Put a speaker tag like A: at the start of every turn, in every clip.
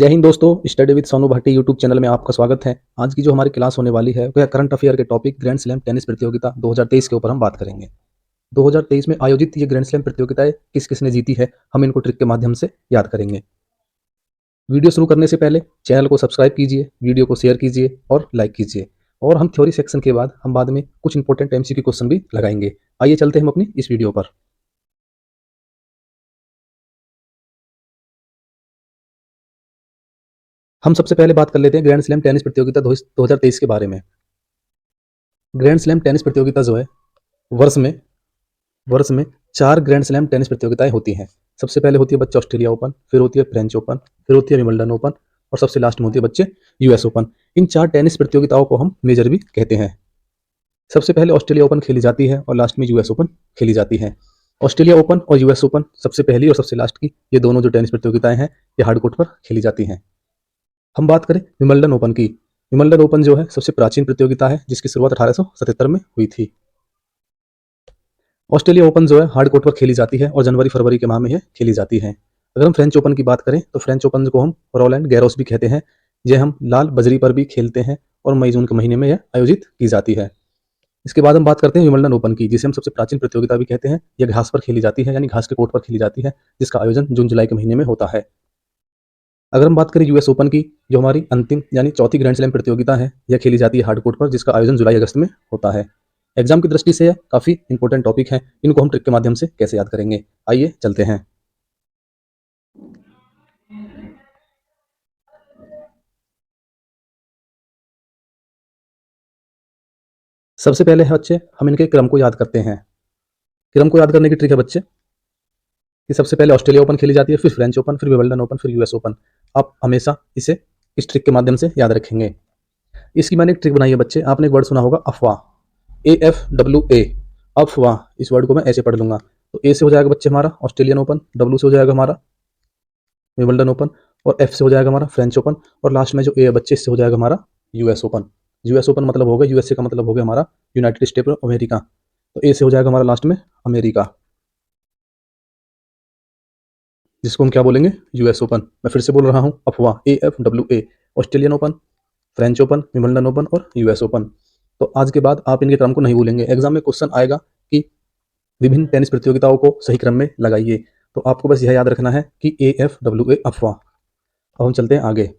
A: जय हिंद दोस्तों, study with Sonu Bhati YouTube channel में आपका स्वागत है। आज की जो हमारी क्लास होने वाली है वह करंट अफेयर के टॉपिक ग्रैंड स्लैम टेनिस प्रतियोगिता 2023 के ऊपर हम बात करेंगे। 2023 में आयोजित ये ग्रैंड स्लैम प्रतियोगिताएं किस किस ने जीती है, हम इनको ट्रिक के माध्यम से याद करेंगे। वीडियो शुरू करने से पहले चैनल को सब्सक्राइब कीजिए, वीडियो को शेयर कीजिए और लाइक कीजिए। और हम थ्योरी सेक्शन के बाद हम बाद में कुछ इंपॉर्टेंट एमसीक्यू क्वेश्चन भी लगाएंगे। आइए चलते हैं हम अपनी इस वीडियो पर। हम सबसे पहले बात कर लेते हैं ग्रैंड स्लैम टेनिस प्रतियोगिता 2023 के बारे में। ग्रैंड स्लैम टेनिस प्रतियोगिता जो है वर्ष में वर्ष में 4 ग्रैंड स्लैम टेनिस प्रतियोगिताएं होती हैं। सबसे पहले होती है बच्चे ऑस्ट्रेलिया ओपन, फिर होती है फ्रेंच ओपन, फिर होती है विंबलडन ओपन और सबसे लास्ट में होती है बच्चे यूएस ओपन। इन 4 टेनिस प्रतियोगिताओं को हम मेजर भी कहते हैं। सबसे पहले ऑस्ट्रेलिया ओपन खेली जाती है और लास्ट में यूएस ओपन खेली जाती है। ऑस्ट्रेलिया ओपन और यूएस ओपन सबसे पहली और सबसे लास्ट की ये दोनों जो टेनिस प्रतियोगिताएं हैं ये हार्ड कोर्ट पर खेली जाती हैं। हम बात करें विंबलडन ओपन की। विंबलडन ओपन जो है सबसे प्राचीन प्रतियोगिता है जिसकी शुरुआत 1877 में हुई थी। ऑस्ट्रेलिया ओपन जो है हार्ड कोर्ट पर खेली जाती है और जनवरी फरवरी के माह में यह खेली जाती है। अगर हम फ्रेंच ओपन की बात करें तो फ्रेंच ओपन को हम रोलैंड गैरोस भी कहते हैं। यह हम लाल बजरी पर भी खेलते हैं और मई जून के महीने में यह आयोजित की जाती है। इसके बाद हम बात करते हैं विंबलडन ओपन की, जिसे हम सबसे प्राचीन प्रतियोगिता भी कहते हैं। यह घास पर खेली जाती है, यानी घास के कोर्ट पर खेली जाती है, जिसका आयोजन जून जुलाई के महीने में होता है। अगर हम बात करें यूएस ओपन की, जो हमारी अंतिम यानी चौथी ग्रैंड स्लैम प्रतियोगिता है, यह खेली जाती है हार्ड कोर्ट पर, जिसका आयोजन जुलाई अगस्त में होता है। एग्जाम की दृष्टि से यह काफी इंपॉर्टेंट टॉपिक है। इनको हम ट्रिक के माध्यम से कैसे याद करेंगे, आइए चलते हैं। सबसे पहले है बच्चे हम इनके क्रम को याद करते हैं। क्रम को याद करने की ट्रिक है बच्चे कि सबसे पहले ऑस्ट्रेलिया ओपन खेली जाती है, फिर फ्रेंच ओपन, फिर विंबलडन ओपन, फिर यूएस ओपन। आप हमेशा इसे इस ट्रिक के माध्यम से याद रखेंगे। इसकी मैंने एक ट्रिक बनाई है बच्चे, आपने एक वर्ड सुना होगा अफवाह, AFWA, अफवाह। इस वर्ड को मैं ऐसे पढ़ लूंगा। तो ए से हो जाएगा बच्चे हमारा ऑस्ट्रेलियन ओपन, डब्ल्यू से हो जाएगा हमारा विंबलडन ओपन और एफ से हो जाएगा हमारा फ्रेंच ओपन और लास्ट में जो ए है बच्चे इससे हो जाएगा हमारा यूएस ओपन। यूएस ओपन मतलब हो गया, यूएसए का मतलब हो गया हमारा यूनाइटेड स्टेट ऑफ अमेरिका। तो ए से हो जाएगा हमारा लास्ट में अमेरिका, जिसको हम क्या बोलेंगे, यूएस ओपन। मैं फिर से बोल रहा हूँ, अफवाह, AFWA, Australian open, French open, Wimbledon open और यूएस ओपन। तो आज के बाद आप इनके क्रम को नहीं भूलेंगे। एग्जाम में क्वेश्चन आएगा कि विभिन्न टेनिस प्रतियोगिताओं को सही क्रम में लगाइए, तो आपको बस यह याद रखना है कि AFWA अफवाह। अब हम चलते हैं आगे।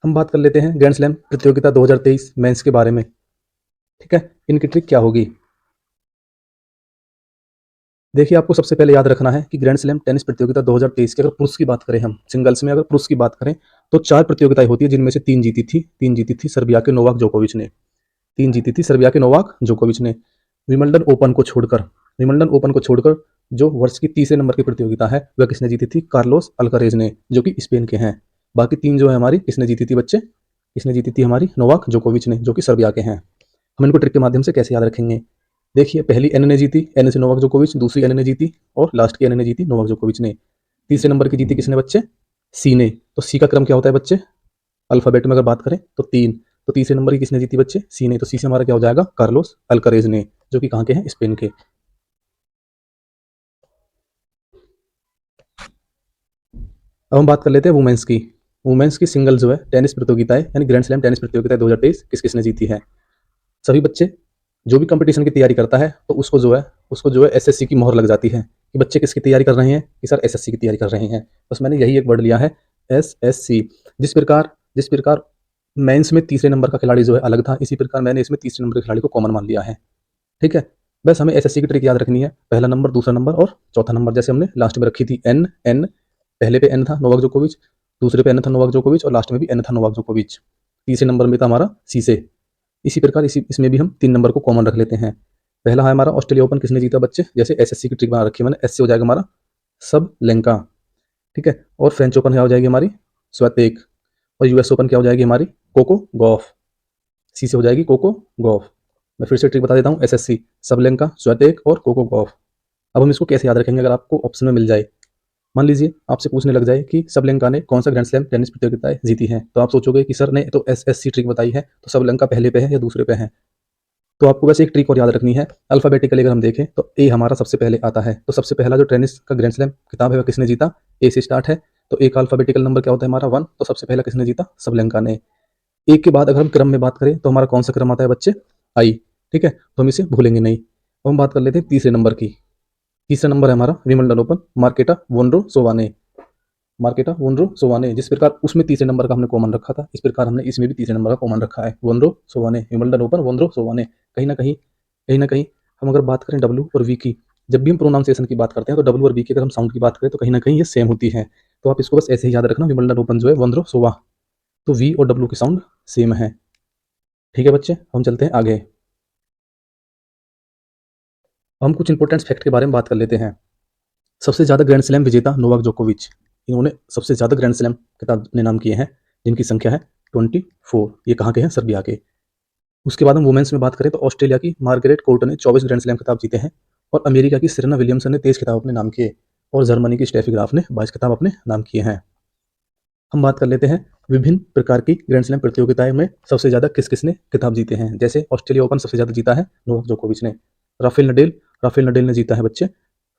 A: हम बात कर लेते हैं ग्रैंड स्लैम प्रतियोगिता 2023 मेंस के बारे में। ठीक है, इनकी ट्रिक क्या होगी, देखिए। आपको सबसे पहले याद रखना है कि ग्रैंड स्लैम टेनिस प्रतियोगिता 2023 की अगर पुरुष की बात करें, हम सिंगल्स में अगर पुरुष की बात करें तो 4 प्रतियोगिताएं होती है, जिनमें से 3 जीती थी सर्बिया के नोवाक जोकोविच ने। 3 जीती थी सर्बिया के नोवाक जोकोविच ने। विंबलडन ओपन को छोड़कर, विंबलडन ओपन को छोड़कर जो वर्ष की तीसरे नंबर की प्रतियोगिता है वह किसने जीती थी, कार्लोस अल्कारेज ने, जो कि स्पेन के हैं। बाकी 3 जो है हमारी किसने जीती थी बच्चे, किसने जीती थी, हमारी नोवाक जोकोविच ने, जो कि सर्बिया के हैं। हम इनको ट्रिक के माध्यम से कैसे याद रखेंगे, देखिए। पहली एन ने जीती, एन से नोवाक जोकोविच, दूसरी एन ने जीती और लास्ट की एन ने जीती नोवाक जोकोविच ने। तीसरे नंबर की जीती किसने बच्चे, सी ने। तो सी का क्रम क्या होता है बच्चे, अल्फाबेट में अगर बात करें तो 3। तो तीसरे नंबर की किसने जीती बच्चे, सी ने। तो सी से हमारा क्या हो जाएगा, कार्लोस अल्कारेज ने, जो कि कहाँ के हैं, स्पेन के। अब हम बात कर लेते हैं वुमेन्स की। वुमेन्स की सिंगल जो है टेनिस प्रतियोगिताएं यानी ग्रैंड स्लैम टेनिस प्रतियोगिता 2023 किस किसने जीती है। सभी बच्चे जो भी कंपटीशन की तैयारी करता है तो उसको जो है एसएससी की मोहर लग जाती है कि बच्चे किसकी तैयारी कर रहे हैं, कि सर एसएससी की तैयारी कर रहे हैं। बस मैंने यही एक वर्ड लिया है, एसएससी। जिस प्रकार मेंस में तीसरे नंबर का खिलाड़ी जो है अलग था, इसी प्रकार मैंने इसमें तीसरे नंबर के खिलाड़ी को कॉमन मान लिया है। ठीक है, बस हमें एसएससी की ट्रिक याद रखनी है, पहला नंबर, दूसरा नंबर और चौथा नंबर। जैसे हमने लास्ट में रखी थी एन एन, पहले पे एन था नोवाक जोकोविच, दूसरे पे एन था नोवाक जोकोविच और लास्ट में भी एन था नोवाक जोकोविच, तीसरे नंबर में था हमारा सी से। इसी प्रकार इसमें भी हम 3 नंबर को कॉमन रख लेते हैं। पहला है हमारा ऑस्ट्रेलिया ओपन किसने जीता बच्चे, जैसे एसएससी की ट्रिक बना रखी है मैंने, एस से हो जाएगा हमारा सब लेंका। ठीक है, और फ्रेंच ओपन क्या हो जाएगी हमारी, स्वेतेक। और यूएस ओपन क्या हो जाएगी हमारी, कोको गॉफ। सी से हो जाएगी कोको गॉफ। मैं फिर से ट्रिक बता देता हूँ, एसएससी, सब लेंका, स्वेतेक और कोको गॉफ। अब हम इसको कैसे याद रखेंगे, अगर आपको ऑप्शन में मिल जाए, मान लीजिए आपसे पूछने लग जाए कि सबलेंका ने कौन सा ग्रैंड स्लैम टेनिस प्रतियोगिताएं जीती हैं, तो आप सोचोगे कि सर ने तो एसएससी ट्रिक बताई है, तो सबलेंका पहले पे है या दूसरे पे है। तो आपको बस एक ट्रिक और याद रखनी है, अल्फ़ाबेटिकली अगर हम देखें तो ए हमारा सबसे पहले आता है। तो सबसे पहला जो टेनिस का ग्रैंड स्लैम खिताब है वह किसने जीता? ए से स्टार्ट है। तो ए का अल्फ़ाबेटिकल नंबर क्या होता है हमारा 1, तो सबसे पहला किसने जीता? सबलैंका ने। ए के बाद अगर हम क्रम में बात करें तो हमारा कौन-सा क्रम आता है बच्चे? आई, ठीक है? तो हम इसे भूलेंगे नहीं। अब हम बात कर लेते हैं तीसरे नंबर की। तीसरा नंबर है हमारा विंबलडन ओपन, मार्केटा वोनरोसोवा ने। मार्केटा वोनरोसोवा ने, जिस प्रकार उसमें तीसरे नंबर का हमने कॉमन रखा था, इस प्रकार हमने इसमें भी तीसरे नंबर का कॉमन रखा है। वोनरोसोवा ने, विंबलडन ओपन वोनरोसोवा ने। कहीं न कहीं हम अगर बात करें डब्ल्यू और वी की, जब भी हम प्रोनाउंसिएशन की बात करते हैं तो डब्ल्यू और वी की अगर हम साउंड की बात करें तो कहीं न कहीं ये सेम होती है। तो आप इसको बस ऐसे ही याद रखना, विंबलडन ओपन जो है वोनरोसोवा, तो वी और डब्ल्यू की साउंड सेम है। ठीक है बच्चे, हम चलते हैं आगे। हम कुछ इंपॉर्टेंट फैक्ट के बारे में बात कर लेते हैं। सबसे ज़्यादा ग्रैंड स्लैम विजेता नोवाक जोकोविच, इन्होंने सबसे ज़्यादा ग्रैंड स्लैम खिताब अपने नाम किए हैं, जिनकी संख्या है 24। ये कहाँ के हैं? सर्बिया के। उसके बाद हम वुमेन्स में बात करें तो ऑस्ट्रेलिया की मार्गरेट कोर्ट ने 24 ग्रैंड स्लैम खिताब जीते हैं, और अमेरिका की सेरेना विलियम्सन ने 23 खिताब अपने नाम किए, और जर्मनी की स्टेफी ग्राफ ने 22 खिताब अपने नाम किए हैं। हम बात कर लेते हैं विभिन्न प्रकार की ग्रैंड स्लैम प्रतियोगिताएं में सबसे ज़्यादा किस किसने खिताब जीते हैं। जैसे ऑस्ट्रेलिया ओपन सबसे ज़्यादा जीता है नोवाक जोकोविच ने। राफेल नडेल ने जीता है बच्चे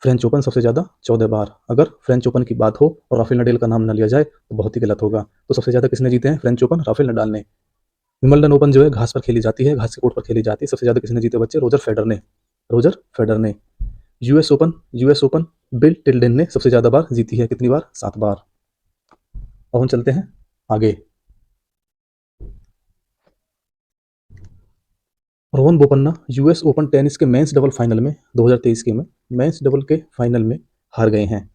A: फ्रेंच ओपन सबसे ज़्यादा 14 बार। अगर फ्रेंच ओपन की बात हो और राफेल नडेल का नाम न लिया जाए तो बहुत ही गलत होगा। तो सबसे ज़्यादा किसने जीते हैं फ्रेंच ओपन? राफेल नडाल ने। विंबलडन ओपन जो है घास पर खेली जाती है, घास के कोर्ट पर खेली जाती है, सबसे ज़्यादा किसने जीते बच्चे? रोजर फेडर ने। यूएस ओपन बिल टिल्डन ने सबसे ज़्यादा बार जीती है, कितनी बार? 7 बार। अब हम चलते हैं आगे। Rohan Bopanna US open tennis के मेंस डबल फाइनल में 2023 के में मेंस डबल के फाइनल में हार गए हैं।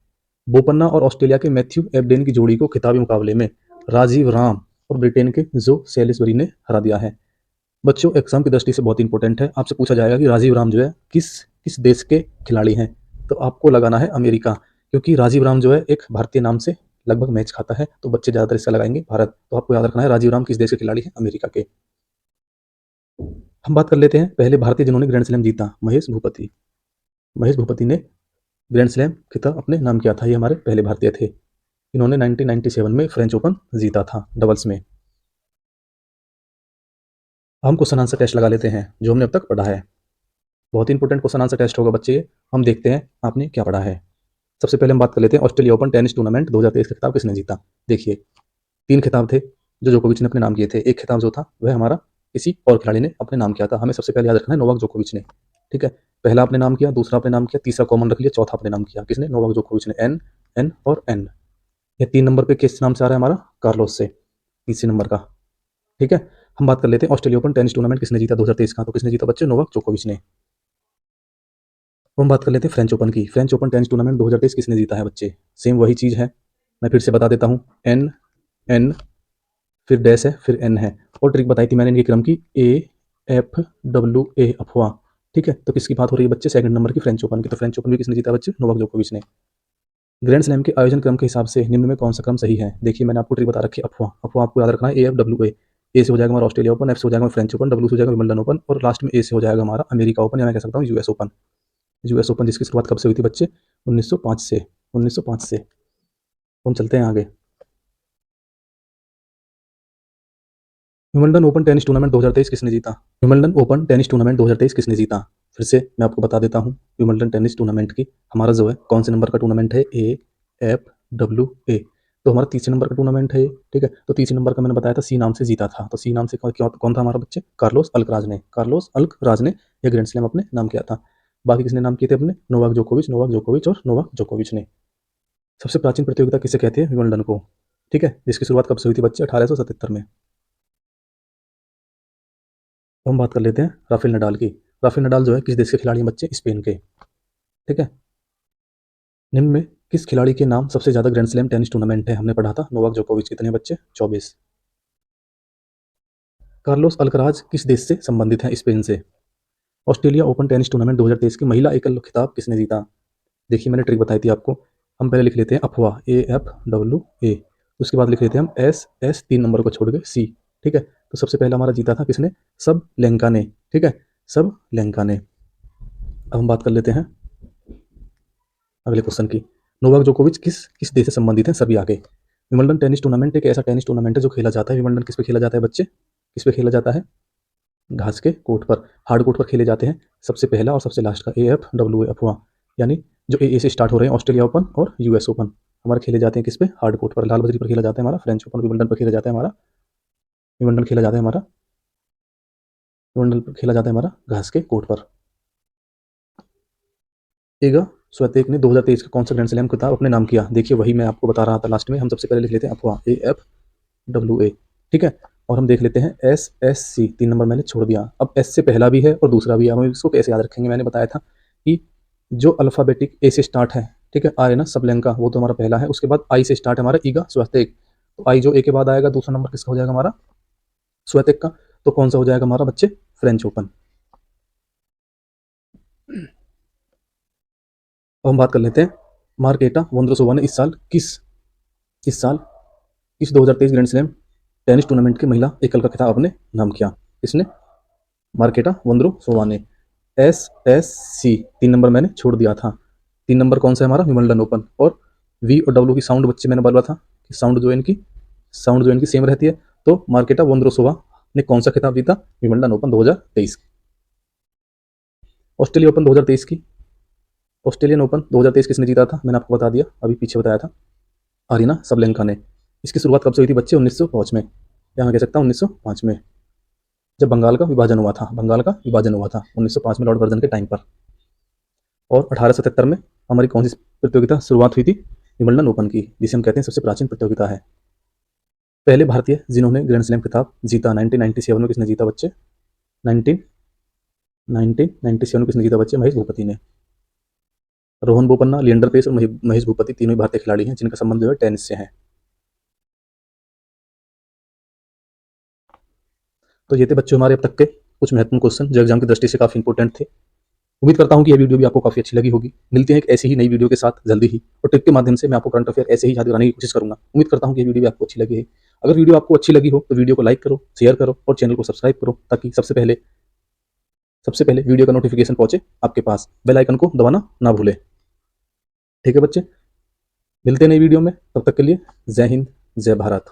A: बोपन्ना और ऑस्ट्रेलिया के मैथ्यू एबडेन की जोड़ी को खिताबी मुकाबले में राजीव राम और ब्रिटेन के जो सैलिसबरी ने हरा दिया है। बच्चों, एग्जाम की दृष्टि से बहुत इंपॉर्टेंट है। आपसे पूछा जाएगा कि राजीव राम जो है किस किस देश के खिलाड़ी हैं, तो आपको लगाना है अमेरिका, क्योंकि राजीव राम जो है एक भारतीय नाम से लगभग मैच खाता है, तो बच्चे ज़्यादातर इसका लगाएंगे भारत। तो आपको याद रखना है राजीव राम किस देश के खिलाड़ी हैं? अमेरिका के। हम बात कर लेते हैं पहले भारतीय जिन्होंने ग्रैंड स्लैम जीता, महेश भूपति ने ग्रैंड स्लैम खिताब अपने नाम किया था। ये हमारे पहले भारतीय थे। इन्होंने 1997 में फ्रेंच ओपन जीता था डबल्स में। हम क्वेश्चन आंसर टेस्ट लगा लेते हैं जो हमने अब तक पढ़ा है। बहुत ही इंपॉर्टेंट क्वेश्चन आंसर टेस्ट होगा बच्चे ये। हम देखते हैं आपने क्या पढ़ा है। सबसे पहले हम बात कर लेते हैं ऑस्ट्रेलिया ओपन टेनिस टूर्नामेंट 2023 का खिताब किसने जीता। देखिए, 3 खिताब थे जो जोकोविच ने अपने नाम किए थे। एक खिताब जो था वह हमारा किसी और खिलाड़ी ने अपने नाम किया था। हमें सबसे पहले याद रखना है नोवाक जोकोविच ने। ठीक है, पहला अपने नाम किया, दूसरा अपने नाम किया, तीसरा कॉमन रख लिया, चौथा अपने नाम किया। किसने? नोवाक जोकोविच ने। एन एन और एन। ये 3 नंबर पे किस नाम से आ रहा है हमारा? कार्लोस से, तीसरे नंबर का। ठीक है, हम बात कर लेते हैं ऑस्ट्रेलिया ओपन टेनिस टूर्नामेंट किसने जीता 2023 का। तो किसने जीता बच्चे? नोवाक जोकोविच ने। अब हम बात कर लेते हैं फ्रेंच ओपन की। फ्रेंच ओपन टेनिस टूर्नामेंट 2023 किसने जीता है बच्चे? सेम वही चीज़ है, मैं फिर से बता देता हूँ। एन एन फिर डैश है, फिर एन है, और ट्रिक बताई थी मैंने इनके क्रम की, AFWA, अफवाह। ठीक है, तो किसकी बात हो रही है बच्चे? सेकंड नंबर की, फ्रेंच ओपन की। तो फ्रेंच ओपन भी किसने जीता बच्चे? नोवाक जोकोविच ने। ग्रैंड स्लैम के आयोजन क्रम के हिसाब से निम्न में कौन सा क्रम सही है? देखिए, मैंने आपको ट्रिक बता रखी है, अफवाह। अफवाह आपको याद रखना है AFWA। ए से हो जाएगा हमारा ऑस्ट्रेलिया ओपन, एफ से हो जाएगा फ्रेंच ओपन, डब्ल्यू से हो जाएगा विंबलडन ओपन, और लास्ट में ए से हो जाएगा हमारा अमेरिका ओपन, या मैं कह सकता हूँ यूएस ओपन। यूएस ओपन जिसकी शुरुआत कब से हुई थी बच्चे? 1905 से। 1905 से। तो हम चलते हैं आगे। विंबलडन ओपन टेनिस टूर्नामेंट 2023 किसने जीता? विंबलडन ओपन टेनिस टूर्नामेंट 2023 किसने जीता? फिर से मैं आपको बता देता हूँ, विंबलडन टेनिस टूर्नामेंट की हमारा जो है कौन से नंबर का टूर्नामेंट है? AFWA। तो हमारा तीसरे नंबर का टूर्नामेंट है ये। ठीक है, तो तीसरे नंबर का मैंने बताया था सी नाम से जीता था। तो सी नाम से कौन था हमारा बच्चे? कार्लोस अल्कराज ने यह ग्रैंड स्लैम अपने नाम किया था। बाकी किसने नाम किए थे अपने? नोवाक जोकोविच और नोवाक जोकोविच ने। सबसे प्राचीन प्रतियोगिता किसे कहते हैं? विंबलडन को। ठीक है, जिसकी शुरुआत कब से हुई थी बच्चे? 1877 में। अब हम बात कर लेते हैं राफेल नडाल की। राफेल नडाल जो है किस देश के खिलाड़ी हैं बच्चे? स्पेन के। ठीक है, निम्न में किस खिलाड़ी के नाम सबसे ज़्यादा ग्रैंड स्लैम टेनिस टूर्नामेंट है? हमने पढ़ा था नोवाक जोकोविच। कितने बच्चे? 24। कार्लोस अल्कराज किस देश से संबंधित है? स्पेन से। ऑस्ट्रेलिया ओपन टेनिस टूर्नामेंट 2023 की महिला एकल खिताब किसने जीता? देखिए, मैंने ट्रिक बताई थी आपको। हम पहले लिख लेते हैं अफवाह, AFWA। उसके बाद लिख लेते हैं हम एस 3 नंबर को छोड़ के सी। ठीक है, तो सबसे पहला हमारा जीता था किसने? सब लेंका ने। ठीक है, सब लेंका ने। अब हम बात कर लेते हैं अगले क्वेश्चन की। नोवाक जोकोविच किस किस देश से संबंधित है? सर्बिया के। विंबलडन टेनिस टूर्नामेंट एक ऐसा टेनिस टूर्नामेंट है जो खेला जाता है। विंबलडन किस पे खेला जाता है बच्चे? किस पे खेला जाता है? घास के कोर्ट पर, हार्ड कोर्ट पर खेले जाते हैं सबसे पहला और सबसे लास्ट का AFWA अफवाह, यानी जो ए से स्टार्ट हो रहे हैं ऑस्ट्रेलिया ओपन और US ओपन हमारे खेले जाते हैं किस पे, हार्ड कोर्ट पर। लाल बजरी पर खेला जाता है हमारा फ्रेंच ओपन, विंबलडन पर खेला जाता है हमारा विंबलडन खेला जाता है हमारा विंबलडन पर खेला जाता है हमारा घास के कोर्ट पर। इगा स्वियातेक ने 2023 का कौन सा ग्रैंड स्लैम खिताब अपने नाम किया? देखिए वही मैं आपको बता रहा था लास्ट में, हम सबसे पहले लिख लेते हैं अफवाह AFWA, ठीक है। और हम देख लेते हैं SSC, 3 नंबर मैंने छोड़ दिया। अब S से पहला भी है और दूसरा भी है, हम इसको कैसे याद रखेंगे? मैंने बताया था कि जो अल्फ़ाबेटिक A से स्टार्ट है, ठीक है, आर है ना सबलेंका, वो तो हमारा पहला है। उसके बाद I से स्टार्ट है हमारा ईगा स्वियातेक, तो I जो A के बाद आएगा दूसरा नंबर किसका हो जाएगा हमारा, स्वियातेक का। तो कौन सा हो जाएगा हमारा बच्चे, फ्रेंच ओपन। अब हम बात कर लेते हैं मार्केटा वोंद्रोसोवा ने इस साल इस 2023 ग्रैंड स्लैम टेनिस टूर्नामेंट की महिला एकल का खिताब अपने नाम किया? इसने मार्केटा वोंद्रोसोवा ने। SSC 3 नंबर मैंने छोड़ दिया था। 3 नंबर कौन सा है हमारा, विंबलडन ओपन। और V और W की साउंड बच्चे मैंने बोला था कि साउंड जो इनकी सेम रहती है। तो मार्केटा वोंद्रोसोवा ने कौन सा खिताब जीता, विंबलडन ओपन 2023। ऑस्ट्रेलिया ओपन 2023 की ऑस्ट्रेलियन ओपन 2023 किसने जीता था, मैंने आपको बता दिया, अभी पीछे बताया था, अरीना सबलेंका ने। इसकी शुरुआत कब से हुई थी बच्चे, 1905 में, या मैं कह सकता हूँ 1905 में, जब बंगाल का विभाजन हुआ था। 1905 में लॉर्ड कर्जन के टाइम पर। और 1877 में हमारी कौन सी प्रतियोगिता शुरुआत हुई थी, विंबलडन ओपन की, जिसे हम कहते हैं सबसे प्राचीन प्रतियोगिता है। पहले भारतीय जिन्होंने ग्रैंड स्लैम खिताब जीता, 1997 में किसने जीता बच्चे, 1997 में किसने जीता बच्चे, महेश भूपति ने। रोहन बोपन्ना, लिएंडर पेस और महेश भूपति तीनों ही भारतीय खिलाड़ी हैं जिनका संबंध जो है टेनिस से है। तो ये थे बच्चों हमारे अब तक के कुछ महत्वपूर्ण क्वेश्चन जो एग्जाम की दृष्टि से काफी इंपॉर्टेंट थे। उम्मीद करता हूँ कि यह वीडियो भी आपको काफी अच्छी लगी होगी। मिलते हैं एक ऐसी ही नई वीडियो के साथ जल्दी ही, और ट्रिक के माध्यम से मैं आपको करंट अफेयर ऐसे ही याद कराने की कोशिश करूंगा। उम्मीद करता हूँ कि ये वीडियो भी आपको अच्छी लगी है। अगर वीडियो आपको अच्छी लगी हो तो वीडियो को लाइक करो, शेयर करो और चैनल को सब्सक्राइब करो, ताकि सबसे पहले वीडियो का नोटिफिकेशन पहुंचे आपके पास। बेल आइकन को दबाना ना भूले, ठीक है बच्चे। मिलते हैं नई वीडियो में, तब तक के लिए जय हिंद, जय भारत।